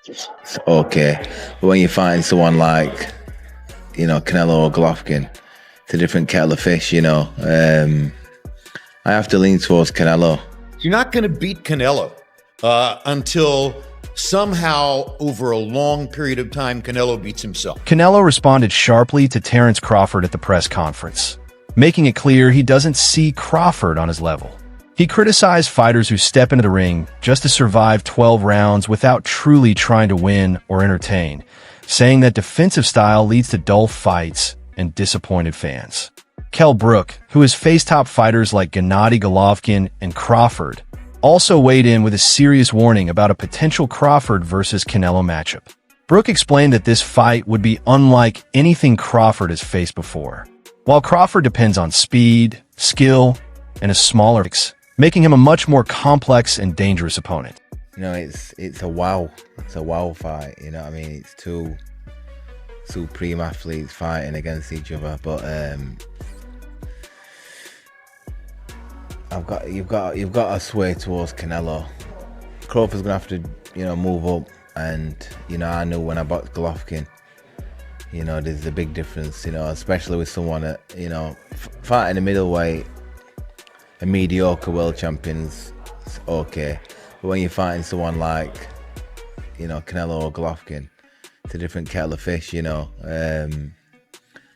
it's okay. But when you find someone like, Canelo or Golovkin, it's a different kettle of fish, I have to lean towards Canelo. You're not going to beat Canelo until somehow over a long period of time, Canelo beats himself. Canelo responded sharply to Terence Crawford at the press conference, making it clear he doesn't see Crawford on his level. He criticized fighters who step into the ring just to survive 12 rounds without truly trying to win or entertain, saying that defensive style leads to dull fights and disappointed fans. Kell Brook, who has faced top fighters like Gennady Golovkin and Crawford, also weighed in with a serious warning about a potential Crawford versus Canelo matchup. Brook explained that this fight would be unlike anything Crawford has faced before. While Crawford depends on speed, skill, and a smaller making him a much more complex and dangerous opponent. It's a wow fight, it's two supreme athletes fighting against each other, but you've got to sway towards Canelo. Crawford's gonna have to move up, and I know when I boxed Golovkin, there's a big difference, especially with someone that fighting a middleweight, a mediocre world champion's okay, but when you're fighting someone like Canelo or Golovkin, it's a different kettle of fish. I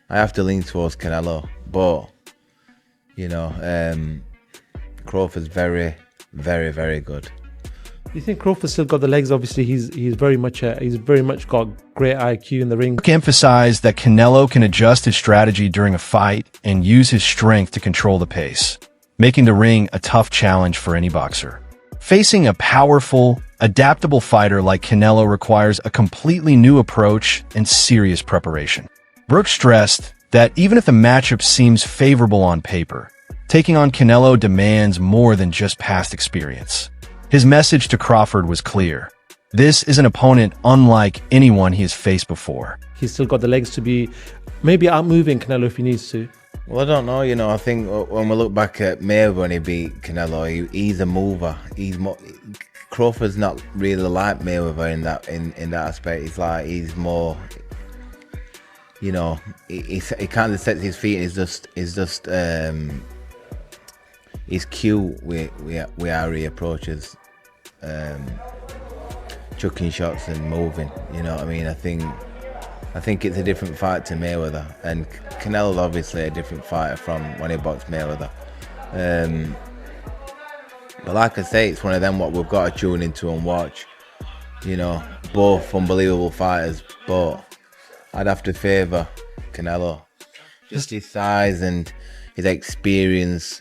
have to lean towards Canelo, but Crawford's very, very, very good. You think Crawford's still got the legs? Obviously, he's very much got great IQ in the ring. Brook emphasized that Canelo can adjust his strategy during a fight and use his strength to control the pace, making the ring a tough challenge for any boxer. Facing a powerful, adaptable fighter like Canelo requires a completely new approach and serious preparation. Brook stressed that even if the matchup seems favorable on paper, taking on Canelo demands more than just past experience. His message to Crawford was clear. This is an opponent unlike anyone he has faced before. He's still got the legs to be maybe outmoving Canelo if he needs to. Well, I don't know. I think when we look back at Mayweather when he beat Canelo, he's a mover. Crawford's not really like Mayweather in that aspect. He's more, he kind of sets his feet. He's cute with how he approaches chucking shots and moving. You know what I mean? I think it's a different fight to Mayweather, and Canelo's obviously a different fighter from when he boxed Mayweather. But like I say, it's one of them what we've got to tune into and watch. Both unbelievable fighters, but I'd have to favour Canelo. Just his size and his experience,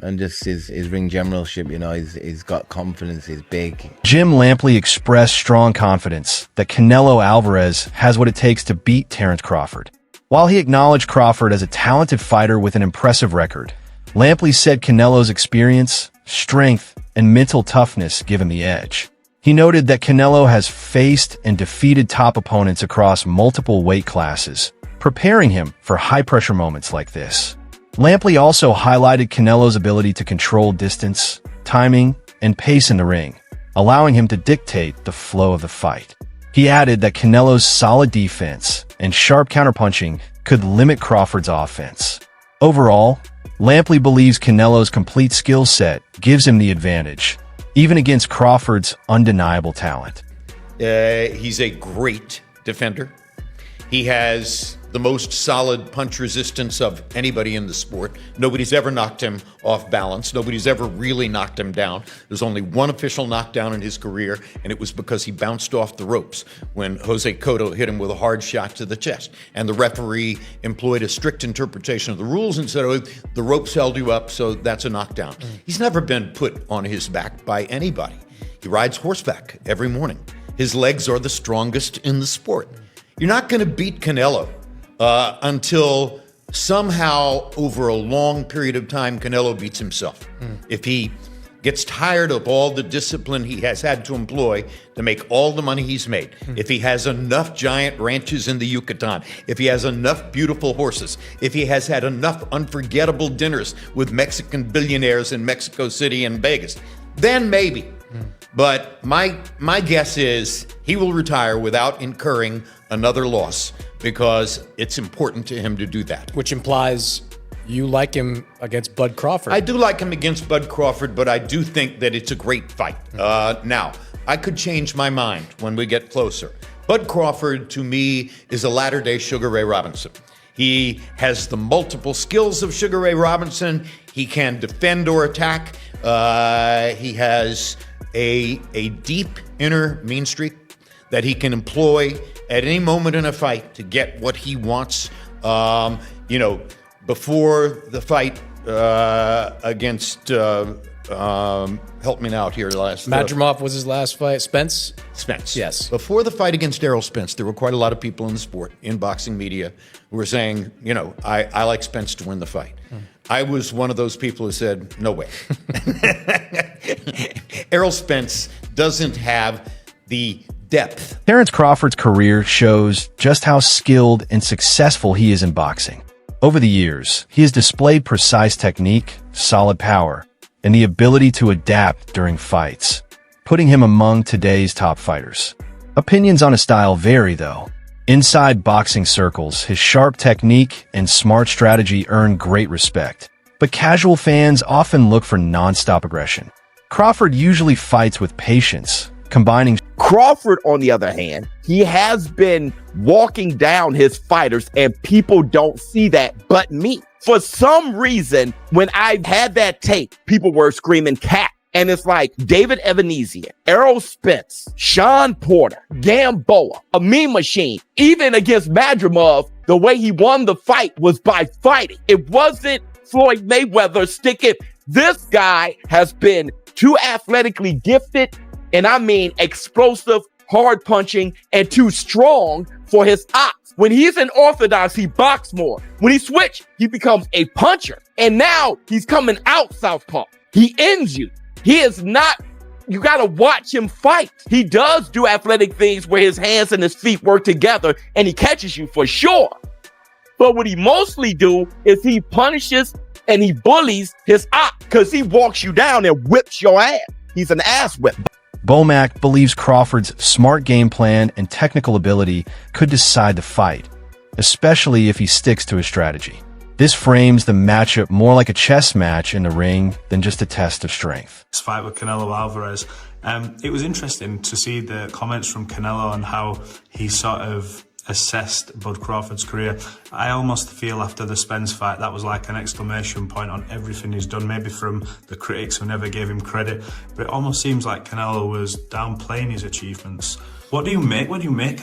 and just his ring generalship. He's got confidence, he's big. Jim Lampley expressed strong confidence that Canelo Alvarez has what it takes to beat Terence Crawford. While he acknowledged Crawford as a talented fighter with an impressive record, Lampley said Canelo's experience, strength, and mental toughness give him the edge. He noted that Canelo has faced and defeated top opponents across multiple weight classes, preparing him for high-pressure moments like this. Lampley also highlighted Canelo's ability to control distance, timing, and pace in the ring, allowing him to dictate the flow of the fight. He added that Canelo's solid defense and sharp counterpunching could limit Crawford's offense. Overall, Lampley believes Canelo's complete skill set gives him the advantage, even against Crawford's undeniable talent. He's a great defender. He has the most solid punch resistance of anybody in the sport. Nobody's ever knocked him off balance. Nobody's ever really knocked him down. There's only one official knockdown in his career, and it was because he bounced off the ropes when Jose Cotto hit him with a hard shot to the chest. And the referee employed a strict interpretation of the rules and said, oh, the ropes held you up, so that's a knockdown. He's never been put on his back by anybody. He rides horseback every morning. His legs are the strongest in the sport. You're not going to beat Canelo until somehow over a long period of time, Canelo beats himself. If he gets tired of all the discipline he has had to employ to make all the money he's made, if he has enough giant ranches in the Yucatan, if he has enough beautiful horses, if he has had enough unforgettable dinners with Mexican billionaires in Mexico City and Vegas, then maybe. But my guess is he will retire without incurring another loss because it's important to him to do that. Which implies you like him against Bud Crawford. I do like him against Bud Crawford, but I do think that it's a great fight. Now, I could change my mind when we get closer. Bud Crawford, to me, is a latter-day Sugar Ray Robinson. He has the multiple skills of Sugar Ray Robinson. He can defend or attack. He has a deep inner mean streak that he can employ at any moment in a fight to get what he wants. Before the fight against, help me out here, Madrimov was his last fight. Spence? Spence. Yes. Before the fight against Errol Spence, there were quite a lot of people in the sport, in boxing media, who were saying, I like Spence to win the fight. I was one of those people who said, no way. Errol Spence doesn't have the depth. Terence Crawford's career shows just how skilled and successful he is in boxing. Over the years, he has displayed precise technique, solid power, and the ability to adapt during fights, putting him among today's top fighters. Opinions on his style vary, though. Inside boxing circles, his sharp technique and smart strategy earn great respect, but casual fans often look for non-stop aggression. Crawford usually fights with patience, combining. Crawford, on the other hand, he has been walking down his fighters, and people don't see that but me. For some reason, when I had that tape, people were screaming cat. And it's like David Evanezian, Errol Spence, Sean Porter, Gamboa, a meme machine. Even against Madrimov, the way he won the fight was by fighting. It wasn't Floyd Mayweather sticking. This guy has been too athletically gifted, and I mean explosive, hard punching, and too strong for his ops. When he's in orthodox, he boxes more. When he switches, he becomes a puncher. And now he's coming out southpaw. He ends you. He is not, you got to watch him fight. He does do athletic things where his hands and his feet work together and he catches you for sure. But what he mostly do is he punishes and he bullies his op because he walks you down and whips your ass. He's an ass whip. Bomac believes Crawford's smart game plan and technical ability could decide the fight, especially if he sticks to his strategy. This frames the matchup more like a chess match in the ring than just a test of strength. This fight with Canelo Alvarez, it was interesting to see the comments from Canelo on how he sort of assessed Bud Crawford's career. I almost feel after the Spence fight that was like an exclamation point on everything he's done, maybe from the critics who never gave him credit, but it almost seems like Canelo was downplaying his achievements. What do you make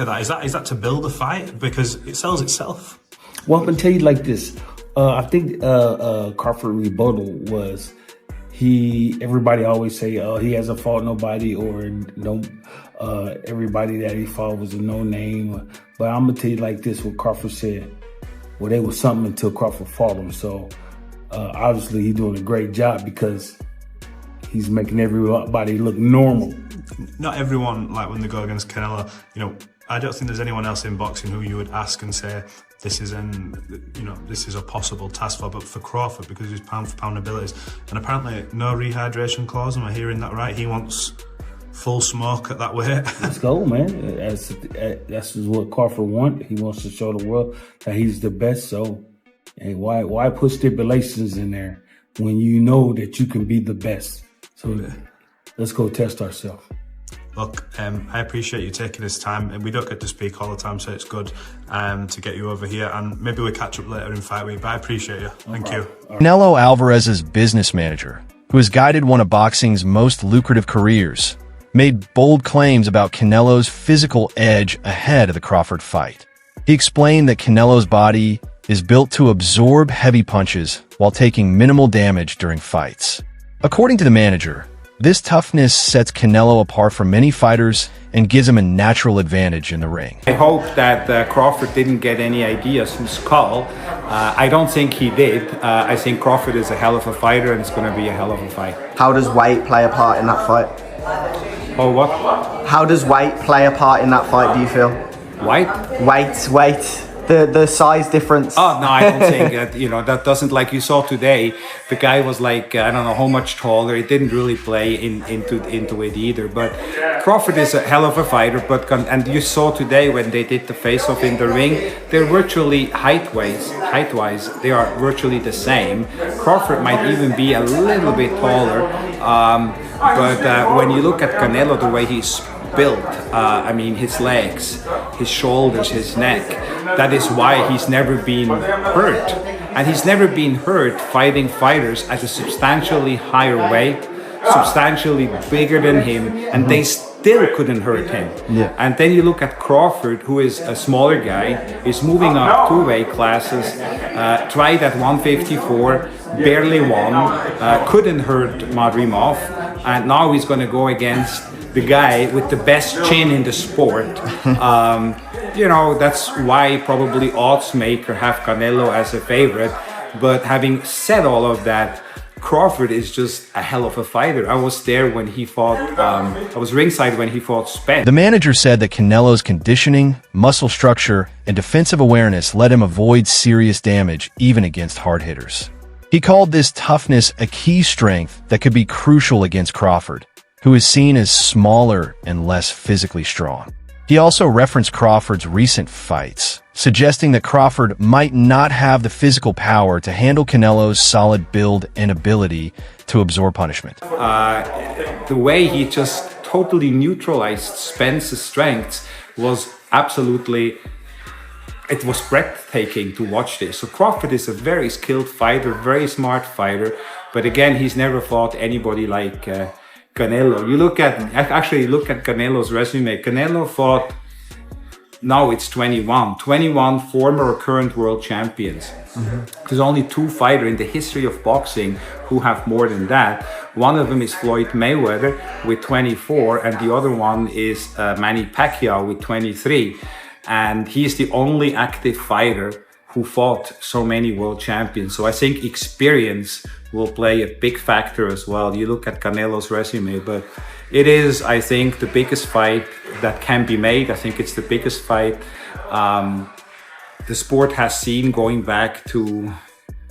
of that? Is that to build a fight? Because it sells itself. Well, I'm gonna tell you like this. I think Crawford rebuttal was everybody always say he hasn't fought nobody or no everybody that he fought was a no name. But I'm gonna tell you like this, what Crawford said. Well, they was something until Crawford fought him. So obviously he's doing a great job because he's making everybody look normal. Not everyone, like when they go against Canelo, I don't think there's anyone else in boxing who you would ask and say, this is a possible task for, but for Crawford, because of his pound for pound abilities, and apparently no rehydration clause, am I hearing that right? He wants full smoke at that weight. Let's go, man. That's what Crawford wants. He wants to show the world that he's the best, so and why put stipulations in there when you know that you can be the best? So let's go test ourselves. Look, I appreciate you taking this time, and we don't get to speak all the time, so it's good to get you over here, and maybe we'll catch up later in fight week, but I appreciate you. Thank you. Canelo Alvarez's business manager, who has guided one of boxing's most lucrative careers, made bold claims about Canelo's physical edge ahead of the Crawford fight. He explained that Canelo's body is built to absorb heavy punches while taking minimal damage during fights. According to the manager, this toughness sets Canelo apart from many fighters and gives him a natural advantage in the ring. I hope that Crawford didn't get any ideas from Skull. I don't think he did. I think Crawford is a hell of a fighter and it's going to be a hell of a fight. How does weight play a part in that fight? Oh, what? How does weight play a part in that fight, do you feel? Weight? Weight. the size difference. Oh no, I don't think that. That doesn't, like you saw today. The guy was like, I don't know how much taller. It didn't really play into it either. But Crawford is a hell of a fighter. And you saw today when they did the face-off in the ring, they're virtually height-wise, they are virtually the same. Crawford might even be a little bit taller. But when you look at Canelo, the way he's built, his legs, his shoulders, his neck, that is why he's never been hurt. And he's never been hurt fighting fighters at a substantially higher weight, substantially bigger than him, and they still couldn't hurt him. Yeah. And then you look at Crawford, who is a smaller guy, is moving up 2 weight classes, tried at 154, barely won, couldn't hurt Madrimov, and now he's going to go against the guy with the best chin in the sport. That's why probably odds maker have Canelo as a favorite. But having said all of that, Crawford is just a hell of a fighter. I was there when he fought, I was ringside when he fought Spence. The manager said that Canelo's conditioning, muscle structure, and defensive awareness let him avoid serious damage even against hard hitters. He called this toughness a key strength that could be crucial against Crawford, who is seen as smaller and less physically strong. He also referenced Crawford's recent fights, suggesting that Crawford might not have the physical power to handle Canelo's solid build and ability to absorb punishment. The way he just totally neutralized Spence's strengths was absolutely, it was breathtaking to watch this. So Crawford is a very skilled fighter, very smart fighter, but again, he's never fought anybody like Canelo. You look at Canelo's resume. Canelo fought, now it's 21 former or current world champions. There's only 2 fighters in the history of boxing who have more than that. One of them is Floyd Mayweather with 24, and the other one is Manny Pacquiao with 23. And he's the only active fighter who fought so many world champions. So I think experience will play a big factor as well. You look at Canelo's resume, but it is, I think, the biggest fight that can be made. I think it's the biggest fight the sport has seen going back to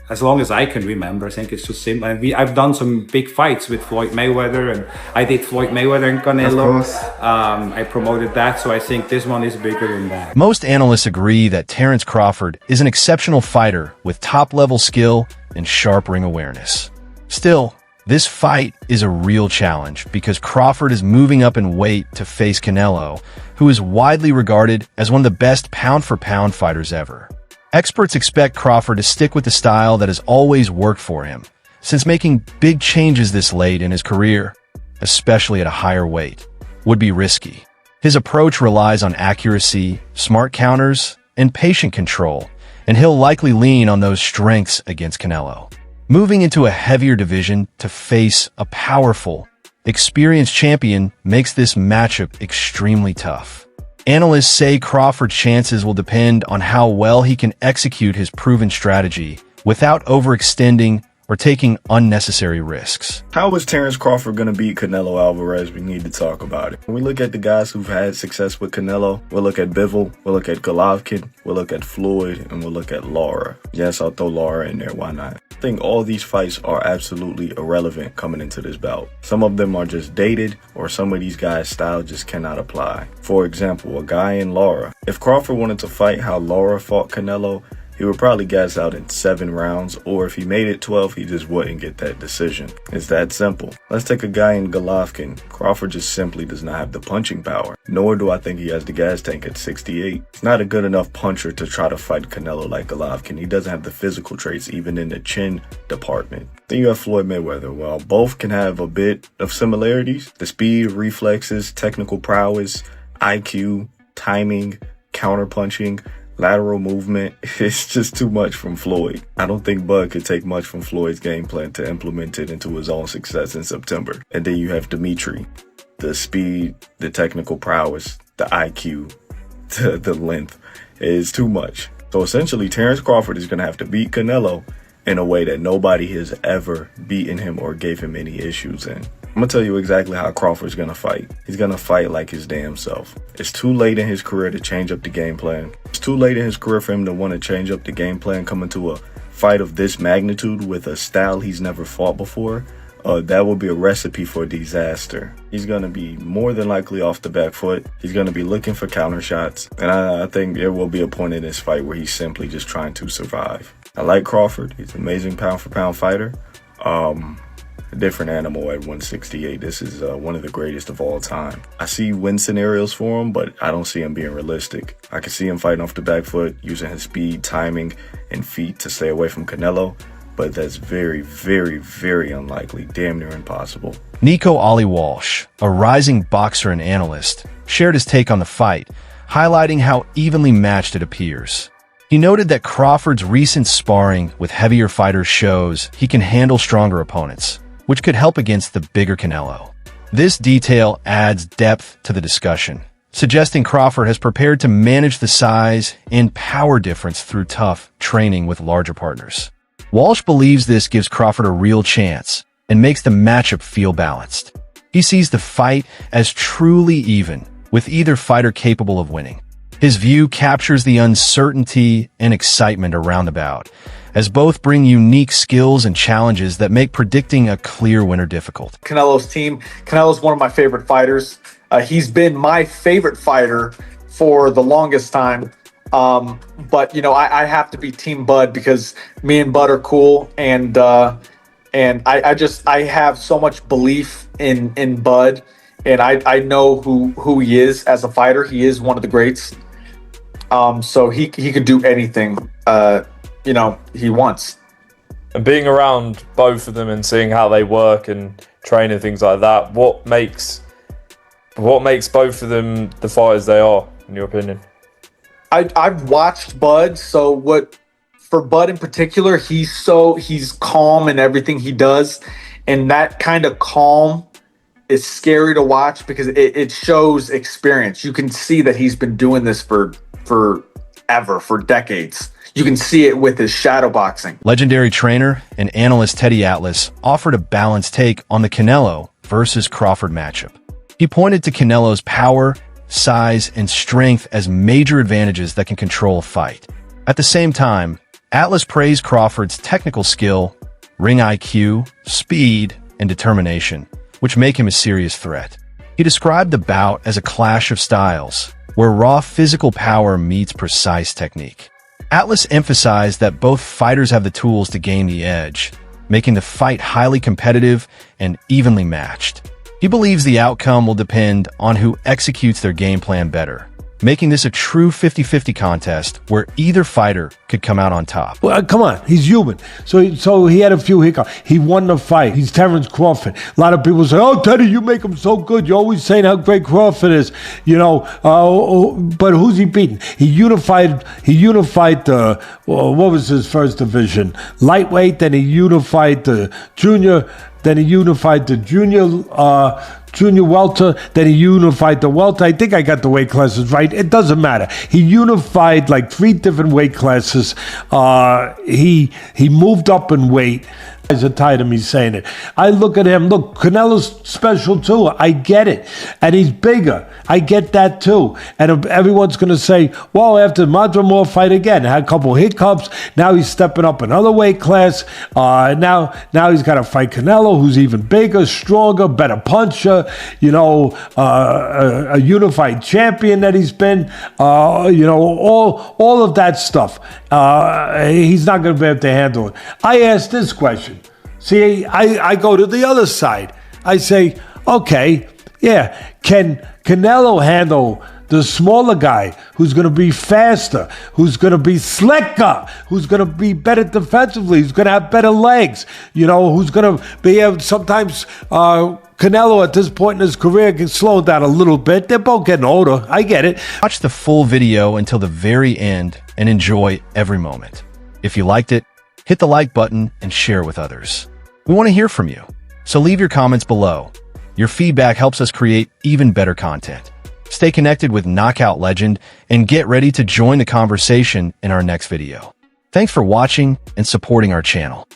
as long as I can remember. I think it's just simple. And I've done some big fights with Floyd Mayweather, and I did Floyd Mayweather and Canelo. I promoted that, so I think this one is bigger than that. Most analysts agree that Terence Crawford is an exceptional fighter with top-level skill and sharp ring awareness. Still, this fight is a real challenge because Crawford is moving up in weight to face Canelo, who is widely regarded as one of the best pound-for-pound fighters ever. Experts expect Crawford to stick with the style that has always worked for him, since making big changes this late in his career, especially at a higher weight, would be risky. His approach relies on accuracy, smart counters, and patient control, and he'll likely lean on those strengths against Canelo. Moving into a heavier division to face a powerful, experienced champion makes this matchup extremely tough. Analysts say Crawford's chances will depend on how well he can execute his proven strategy without overextending or taking unnecessary risks. How is Terence Crawford going to beat Canelo Alvarez? We need to talk about it. When we look at the guys who've had success with Canelo, we'll look at Bivol, we'll look at Golovkin, we'll look at Floyd, and we'll look at Lara. Yes, I'll throw Lara in there, why not? I think all these fights are absolutely irrelevant coming into this bout. Some of them are just dated, or some of these guys' style just cannot apply. For example, a guy in Lara. If Crawford wanted to fight how Lara fought Canelo, he would probably gas out in 7 rounds, or if he made it 12, he just wouldn't get that decision. It's that simple. Let's take a guy in Golovkin. Crawford just simply does not have the punching power, nor do I think he has the gas tank at 68. He's not a good enough puncher to try to fight Canelo like Golovkin. He doesn't have the physical traits even in the chin department. Then you have Floyd Mayweather. While both can have a bit of similarities, the speed, reflexes, technical prowess, IQ, timing, counterpunching, lateral movement, it's just too much from Floyd. I don't think Bud could take much from Floyd's game plan to implement it into his own success in September. And then you have Dimitri. The speed, the technical prowess, the IQ, the length is too much. So essentially, Terence Crawford is going to have to beat Canelo in a way that nobody has ever beaten him or gave him any issues in. I'm gonna tell you exactly how Crawford's gonna fight. He's gonna fight like his damn self. It's too late in his career to change up the game plan. It's too late in his career for him to want to change up the game plan coming to a fight of this magnitude with a style he's never fought before. That would be a recipe for disaster. He's going to be more than likely off the back foot. He's going to be looking for counter shots. And I think there will be a point in this fight where he's simply just trying to survive. I like Crawford. He's an amazing pound-for-pound fighter. A different animal at 168. This is one of the greatest of all time. I see win scenarios for him, but I don't see him being realistic. I can see him fighting off the back foot, using his speed, timing, and feet to stay away from Canelo. But that's very, very, very unlikely, damn near impossible. Nico Ali Walsh, a rising boxer and analyst, shared his take on the fight, highlighting how evenly matched it appears. He noted that Crawford's recent sparring with heavier fighters shows he can handle stronger opponents, which could help against the bigger Canelo. This detail adds depth to the discussion, suggesting Crawford has prepared to manage the size and power difference through tough training with larger partners. Walsh believes this gives Crawford a real chance and makes the matchup feel balanced. He sees the fight as truly even, with either fighter capable of winning. His view captures the uncertainty and excitement around the bout, as both bring unique skills and challenges that make predicting a clear winner difficult. Canelo's team. Canelo's one of my favorite fighters. He's been my favorite fighter for the longest time. But you know, I have to be Team Bud because me and Bud are cool, and I have so much belief in Bud, and I know who he is as a fighter. He is one of the greats. So he could do anything he wants. And being around both of them and seeing how they work and train and things like that, what makes both of them the fighters they are, in your opinion? I've watched Bud, so for Bud in particular, he's calm in everything he does, and that kind of calm is scary to watch because it shows experience. You can see that he's been doing this for decades. You can see it with his shadow boxing. Legendary trainer and analyst Teddy Atlas offered a balanced take on the Canelo versus Crawford matchup. He pointed to Canelo's power, size, and strength as major advantages that can control a fight. At the same time, Atlas praised Crawford's technical skill, ring IQ, speed, and determination, which make him a serious threat. He described the bout as a clash of styles, where raw physical power meets precise technique. Atlas emphasized that both fighters have the tools to gain the edge, making the fight highly competitive and evenly matched. He believes the outcome will depend on who executes their game plan better, making this a true 50-50 contest where either fighter could come out on top. Well, come on, he's human. So he had a few hiccups. He won the fight. He's Terence Crawford. A lot of people say, "Oh, Teddy, you make him so good. You're always saying how great Crawford is." But who's he beating? He unified the what was his first division? Lightweight. Then he unified the junior. Then he unified the junior welter. Then he unified the welter. I think I got the weight classes right. It doesn't matter. He unified like 3 different weight classes. He moved up in weight. Guys are tired of me saying it. I look at him. Look, Canelo's special too. I get it. And he's bigger. I get that too. And everyone's going to say, well, after Madrimore fight again, had a couple hiccups. Now he's stepping up another weight class. Now he's got to fight Canelo, who's even bigger, stronger, better puncher. A unified champion that he's been. All of that stuff. He's not going to be able to handle it. I asked this question. See, I go to the other side. I say, okay, yeah, can Canelo handle the smaller guy who's going to be faster, who's going to be slicker, who's going to be better defensively, who's going to have better legs, who's going to be able sometimes Canelo at this point in his career can slow down a little bit. They're both getting older. I get it. Watch the full video until the very end and enjoy every moment. If you liked it, hit the like button and share with others. We want to hear from you, so leave your comments below. Your feedback helps us create even better content. Stay connected with Knockout Legend and get ready to join the conversation in our next video. Thanks for watching and supporting our channel.